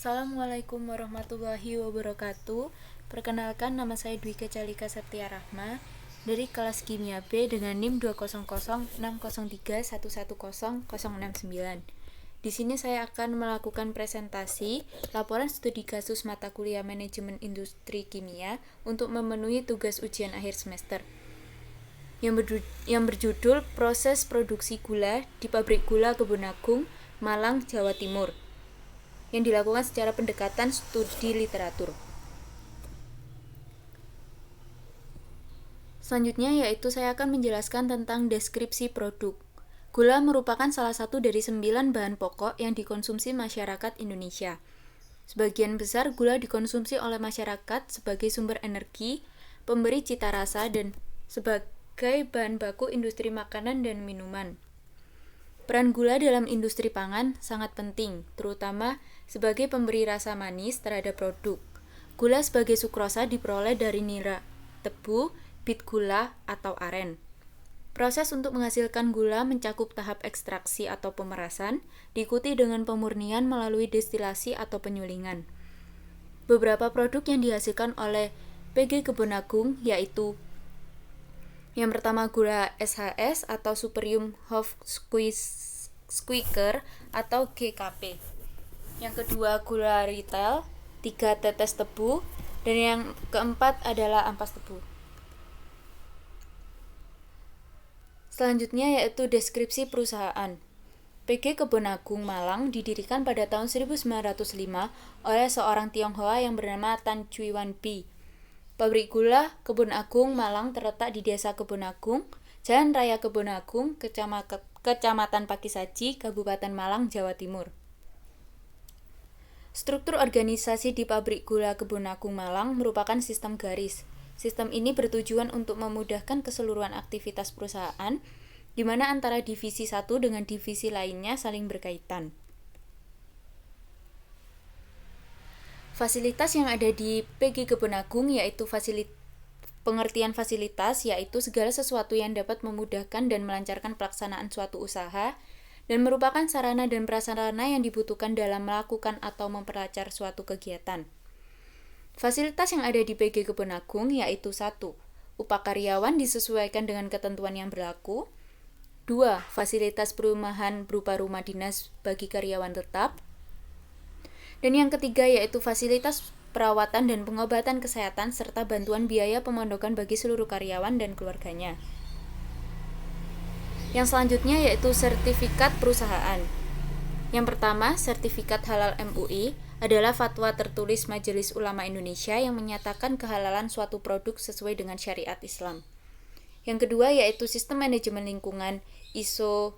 Assalamualaikum warahmatullahi wabarakatuh. Perkenalkan, nama saya Dwika Calika Septia Rahma dari kelas Kimia B dengan NIM 2006031101069. Di sini saya akan melakukan presentasi laporan studi kasus mata kuliah manajemen industri kimia untuk memenuhi tugas ujian akhir semester yang berjudul proses produksi gula di pabrik gula Kebun Agung, Malang, Jawa Timur, yang dilakukan secara pendekatan studi literatur. Selanjutnya yaitu saya akan menjelaskan tentang deskripsi produk. Gula merupakan salah satu dari 9 bahan pokok yang dikonsumsi masyarakat Indonesia. Sebagian besar gula dikonsumsi oleh masyarakat sebagai sumber energi, pemberi cita rasa, dan sebagai bahan baku industri makanan dan minuman. Peran gula dalam industri pangan sangat penting, terutama sebagai pemberi rasa manis terhadap produk. Gula sebagai sukrosa diperoleh dari nira tebu, bit gula, atau aren. Proses untuk menghasilkan gula mencakup tahap ekstraksi atau pemerasan, diikuti dengan pemurnian melalui destilasi atau penyulingan. Beberapa produk yang dihasilkan oleh PG Kebun Agung yaitu yang pertama gula SHS atau Superium Hofstadter atau GKP. Yang kedua gula retail, 3 tetes tebu, dan yang keempat adalah ampas tebu. Selanjutnya yaitu deskripsi perusahaan. PG Kebun Agung Malang didirikan pada tahun 1905 oleh seorang Tionghoa yang bernama Tan Cui Wan Bi. Pabrik gula Kebun Agung Malang terletak di Desa Kebun Agung, Jalan Raya Kebun Agung, Kecamatan Pakisaji, Kabupaten Malang, Jawa Timur. Struktur organisasi di pabrik gula Kebun Agung Malang merupakan sistem garis. Sistem ini bertujuan untuk memudahkan keseluruhan aktivitas perusahaan, di mana antara divisi satu dengan divisi lainnya saling berkaitan. Fasilitas yang ada di PG Kebun Agung yaitu pengertian fasilitas yaitu segala sesuatu yang dapat memudahkan dan melancarkan pelaksanaan suatu usaha dan merupakan sarana dan prasarana yang dibutuhkan dalam melakukan atau memperlancar suatu kegiatan. Fasilitas yang ada di PG Kebun Agung yaitu 1. Upah karyawan disesuaikan dengan ketentuan yang berlaku. 2. Fasilitas perumahan berupa rumah dinas bagi karyawan tetap. Dan yang ketiga yaitu fasilitas perawatan dan pengobatan kesehatan serta bantuan biaya pemondokan bagi seluruh karyawan dan keluarganya. Yang selanjutnya yaitu sertifikat perusahaan. Yang pertama, sertifikat halal MUI adalah fatwa tertulis Majelis Ulama Indonesia yang menyatakan kehalalan suatu produk sesuai dengan syariat Islam. Yang kedua yaitu sistem manajemen lingkungan ISO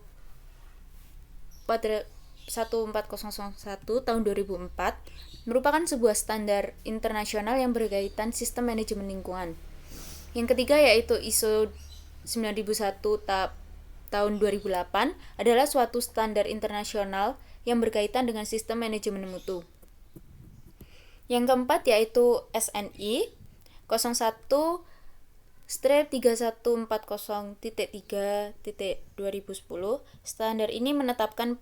14001 tahun 2004 merupakan sebuah standar internasional yang berkaitan sistem manajemen lingkungan. Yang ketiga yaitu ISO 9001 tahun 2008 adalah suatu standar internasional yang berkaitan dengan sistem manajemen mutu. Yang keempat yaitu SNI 01-3140.3.2010. Standar ini menetapkan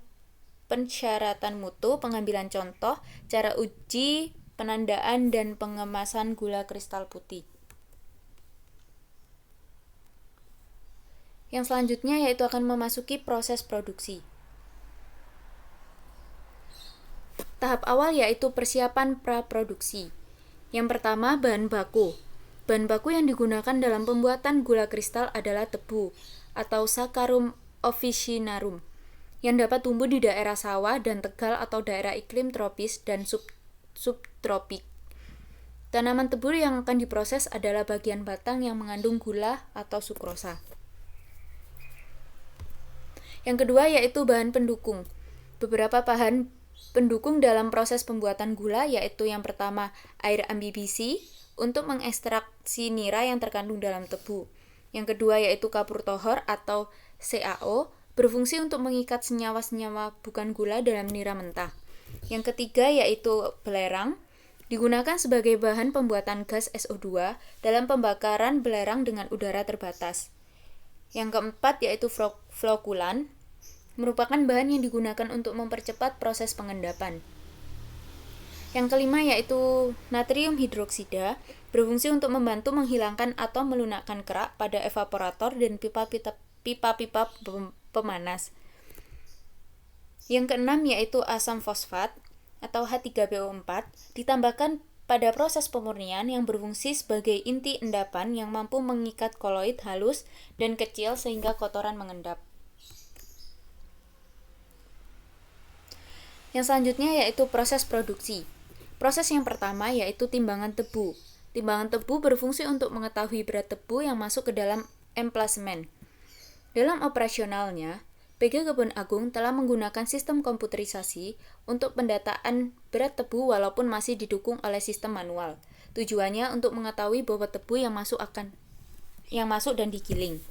persyaratan mutu, pengambilan contoh, cara uji, penandaan, dan pengemasan gula kristal putih. Yang selanjutnya yaitu akan memasuki proses produksi. Tahap awal yaitu persiapan praproduksi. Yang pertama, bahan baku. Bahan baku yang digunakan dalam pembuatan gula kristal adalah tebu atau Saccharum officinarum yang dapat tumbuh di daerah sawah dan tegal atau daerah iklim tropis dan subtropik. Tanaman tebu yang akan diproses adalah bagian batang yang mengandung gula atau sukrosa. Yang kedua yaitu bahan pendukung. Beberapa bahan pendukung dalam proses pembuatan gula yaitu yang pertama air ambibisi untuk mengekstraksi nira yang terkandung dalam tebu. Yang kedua yaitu kapur tohor atau CaO berfungsi untuk mengikat senyawa-senyawa bukan gula dalam nira mentah. Yang ketiga yaitu belerang digunakan sebagai bahan pembuatan gas SO2 dalam pembakaran belerang dengan udara terbatas. Yang keempat yaitu flokulan merupakan bahan yang digunakan untuk mempercepat proses pengendapan. Yang kelima yaitu natrium hidroksida, berfungsi untuk membantu menghilangkan atau melunakkan kerak pada evaporator dan pipa-pipa pemanas. Yang keenam yaitu asam fosfat atau H3PO4, ditambahkan pada proses pemurnian yang berfungsi sebagai inti endapan yang mampu mengikat koloid halus dan kecil sehingga kotoran mengendap. Yang selanjutnya yaitu proses produksi. Proses yang pertama yaitu timbangan tebu. Timbangan tebu berfungsi untuk mengetahui berat tebu yang masuk ke dalam emplasemen. Dalam operasionalnya, PG Kebun Agung telah menggunakan sistem komputerisasi untuk pendataan berat tebu walaupun masih didukung oleh sistem manual. Tujuannya untuk mengetahui bobot tebu yang masuk dan digiling.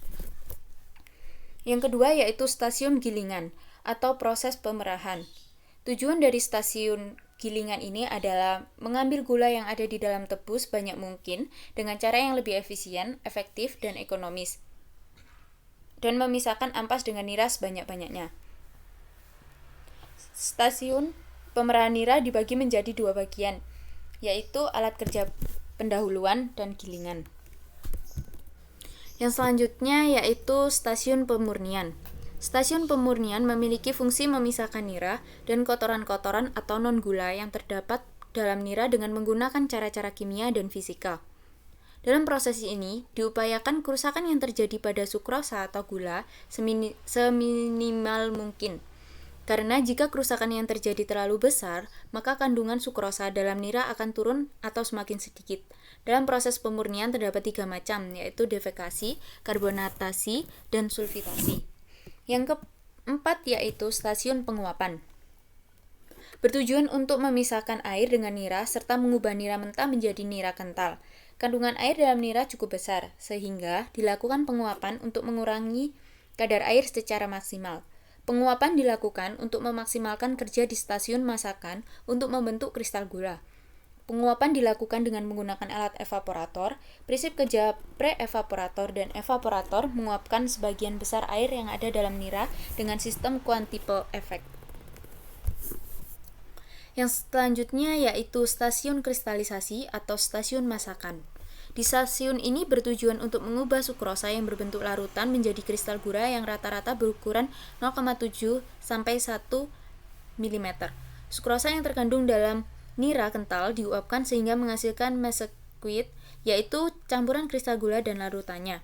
Yang kedua yaitu stasiun gilingan atau proses pemerahan. Tujuan dari stasiun gilingan ini adalah mengambil gula yang ada di dalam tebu sebanyak mungkin dengan cara yang lebih efisien, efektif, dan ekonomis, dan memisahkan ampas dengan nira sebanyak-banyaknya. Stasiun pemerahan nira dibagi menjadi dua bagian, yaitu alat kerja pendahuluan dan gilingan. Yang selanjutnya yaitu stasiun pemurnian. Stasiun pemurnian memiliki fungsi memisahkan nira dan kotoran-kotoran atau non-gula yang terdapat dalam nira dengan menggunakan cara-cara kimia dan fisika. Dalam proses ini, diupayakan kerusakan yang terjadi pada sukrosa atau gula seminimal mungkin. Karena jika kerusakan yang terjadi terlalu besar, maka kandungan sukrosa dalam nira akan turun atau semakin sedikit. Dalam proses pemurnian terdapat 3 macam, yaitu defekasi, karbonatasi, dan sulfitasi. Yang keempat yaitu stasiun penguapan. Bertujuan untuk memisahkan air dengan nira serta mengubah nira mentah menjadi nira kental. Kandungan air dalam nira cukup besar, sehingga dilakukan penguapan untuk mengurangi kadar air secara maksimal. Penguapan dilakukan untuk memaksimalkan kerja di stasiun masakan untuk membentuk kristal gula. Penguapan dilakukan dengan menggunakan alat evaporator. Prinsip kerja pre-evaporator dan evaporator menguapkan sebagian besar air yang ada dalam nira dengan sistem quantipole effect. Yang selanjutnya yaitu stasiun kristalisasi atau stasiun masakan. Di stasiun ini bertujuan untuk mengubah sukrosa yang berbentuk larutan menjadi kristal gula yang rata-rata berukuran 0,7 sampai 1 mm. Sukrosa yang terkandung dalam nira kental diuapkan sehingga menghasilkan mesquite, yaitu campuran kristal gula dan larutannya.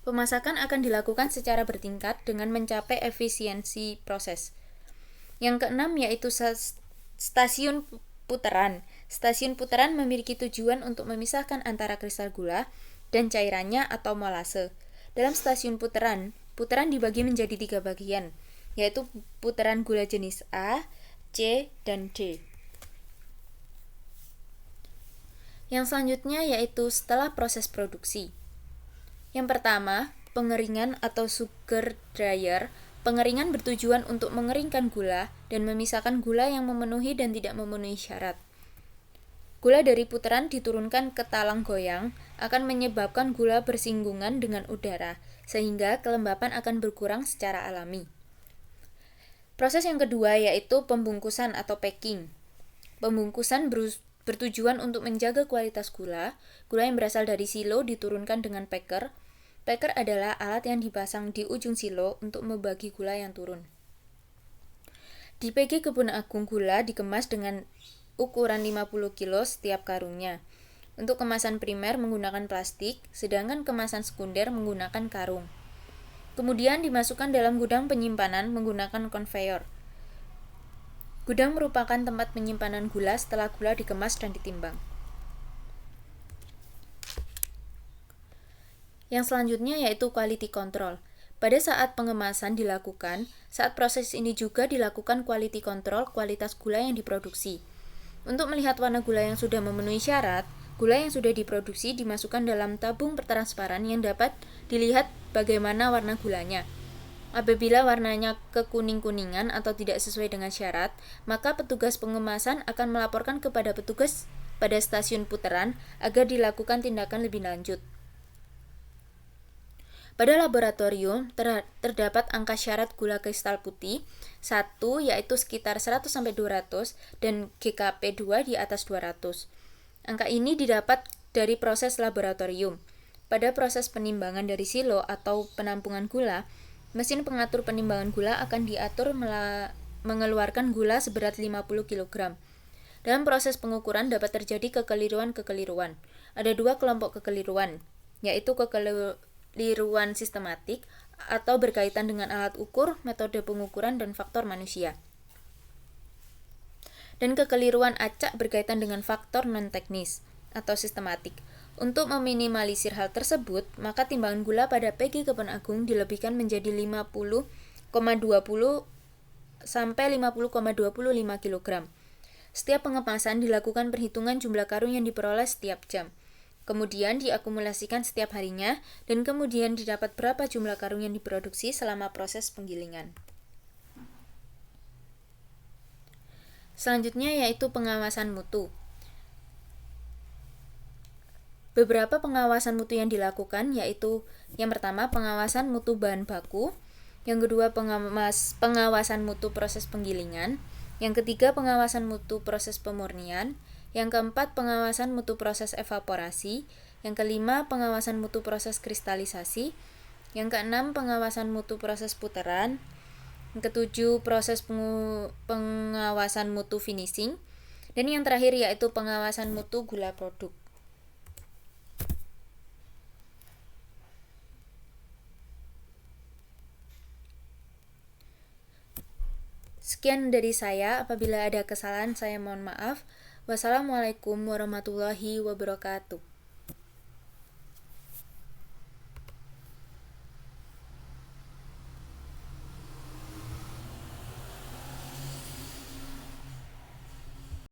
Pemasakan akan dilakukan secara bertingkat dengan mencapai efisiensi proses. Yang keenam yaitu stasiun putaran. Stasiun putaran memiliki tujuan untuk memisahkan antara kristal gula dan cairannya atau molase. Dalam stasiun putaran dibagi menjadi 3 bagian, yaitu putaran gula jenis A, C, dan D. Yang selanjutnya yaitu setelah proses produksi. Yang pertama, pengeringan atau sugar dryer. Pengeringan bertujuan untuk mengeringkan gula dan memisahkan gula yang memenuhi dan tidak memenuhi syarat. Gula dari putaran diturunkan ke talang goyang akan menyebabkan gula bersinggungan dengan udara, sehingga kelembapan akan berkurang secara alami. Proses yang kedua yaitu pembungkusan atau packing. Pembungkusan bertujuan untuk menjaga kualitas gula. Gula yang berasal dari silo diturunkan dengan packer. Packer adalah alat yang dipasang di ujung silo untuk membagi gula yang turun. Di PG Kebun Agung gula dikemas dengan ukuran 50 kg setiap karungnya. Untuk kemasan primer menggunakan plastik, sedangkan kemasan sekunder menggunakan karung. Kemudian dimasukkan dalam gudang penyimpanan menggunakan konveyor. Gudang merupakan tempat penyimpanan gula setelah gula dikemas dan ditimbang. Yang selanjutnya yaitu quality control. Pada saat pengemasan dilakukan, saat proses ini juga dilakukan quality control kualitas gula yang diproduksi. Untuk melihat warna gula yang sudah memenuhi syarat, gula yang sudah diproduksi dimasukkan dalam tabung transparan yang dapat dilihat bagaimana warna gulanya. Apabila warnanya kekuning-kuningan atau tidak sesuai dengan syarat, maka petugas pengemasan akan melaporkan kepada petugas pada stasiun putaran agar dilakukan tindakan lebih lanjut. Pada laboratorium terdapat angka syarat gula kristal putih 1 yaitu sekitar 100-200 dan GKP 2 di atas 200. Angka ini didapat dari proses laboratorium. Pada proses penimbangan dari silo atau penampungan gula, mesin pengatur penimbangan gula akan diatur mengeluarkan gula seberat 50 kg. Dalam proses pengukuran dapat terjadi kekeliruan-kekeliruan. Ada dua kelompok kekeliruan, yaitu kekeliruan sistematik atau berkaitan dengan alat ukur, metode pengukuran, dan faktor manusia. Dan kekeliruan acak berkaitan dengan faktor non-teknis atau sistematik. Untuk meminimalisir hal tersebut, maka timbangan gula pada PG Kebon Agung dilebihkan menjadi 50,20 sampai 50,25 kg. Setiap pengemasan dilakukan perhitungan jumlah karung yang diperoleh setiap jam. Kemudian diakumulasikan setiap harinya dan kemudian didapat berapa jumlah karung yang diproduksi selama proses penggilingan. Selanjutnya yaitu pengawasan mutu. Beberapa pengawasan mutu yang dilakukan yaitu yang pertama pengawasan mutu bahan baku, yang kedua pengawasan mutu proses penggilingan, yang ketiga pengawasan mutu proses pemurnian, yang keempat pengawasan mutu proses evaporasi, yang kelima pengawasan mutu proses kristalisasi, yang keenam pengawasan mutu proses puteran, yang ketujuh proses pengawasan mutu finishing, dan yang terakhir yaitu pengawasan mutu gula produk. Sekian dari saya, apabila ada kesalahan saya mohon maaf. Wassalamualaikum warahmatullahi wabarakatuh.